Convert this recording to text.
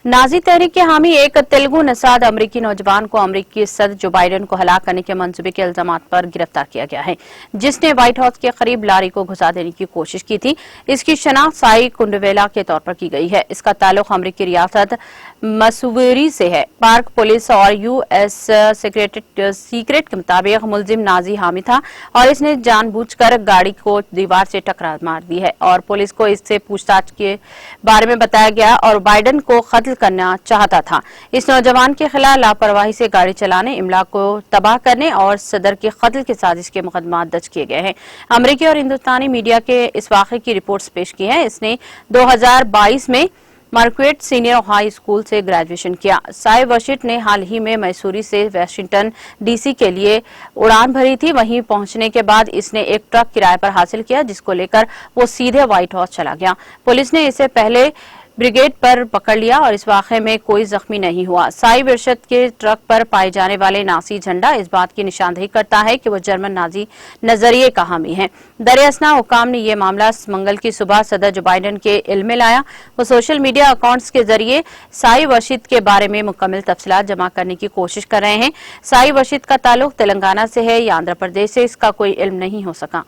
Nazi तहरीक के हामी एक तेलुगु नसाद अमरीकी नौजवान को अमरीकी सदर जो बाइडेन को हलाक करने के मंसूबे के इल्जामात पर गिरफ्तार किया गया है, जिसने व्हाइट हाउस के करीब लारी को घुसा देने की कोशिश की थी। इसकी शनाख्त साई कुंडवेला के तौर पर की गई है। इसका ताल्लुक अमरीकी रियासत मसूरी से है। पार्क पुलिस और यूएस सीक्रेट के मुताबिक मुलजिम नाजी हामी था और इसने जानबूझकर गाड़ी को दीवार से टकरा मार दी है और पुलिस को इससे पूछताछ के बारे में बताया गया और बाइडेन को कत्ल करना चाहता था। इस नौजवान के खिलाफ लापरवाही से गाड़ी चलाने, इमला को तबाह करने और सदर के कत्ल की साजिश के मुकदमा दर्ज किए गए हैं। अमेरिकी और हिंदुस्तानी मीडिया के इस वाक़े की रिपोर्ट्स पेश की हैं। इसने 2022 में मार्क्वेट सीनियर हाई स्कूल से ग्रेजुएशन किया। साई वर्शिट ने हाल ही में मैसूरी से वाशिंगटन डीसी के लिए उड़ान भरी थी। वहीं पहुंचने के बाद इसने एक ट्रक किराए पर हासिल किया, जिसको लेकर वो सीधे व्हाइट हाउस चला गया। पुलिस ने इसे पहले ब्रिगेड पर पकड़ लिया और इस वाक़े में कोई जख्मी नहीं हुआ। साई वर्शिट के ट्रक पर पाए जाने वाले नाजी झंडा इस बात की निशानदेही करता है कि वो जर्मन नाजी नजरिए का हामी है। दरियासना हुकाम ने यह मामला मंगल की सुबह सदर जो बाइडेन के इल्म में लाया। वो सोशल मीडिया अकाउंट्स के जरिए साई वर्शिट के बारे में मुकम्मल तफसीलात जमा करने की कोशिश कर रहे हैं। साई वर्शिट का ताल्लुक तेलंगाना से है या आंध्र प्रदेश से, इसका कोई इल्म नहीं हो सका।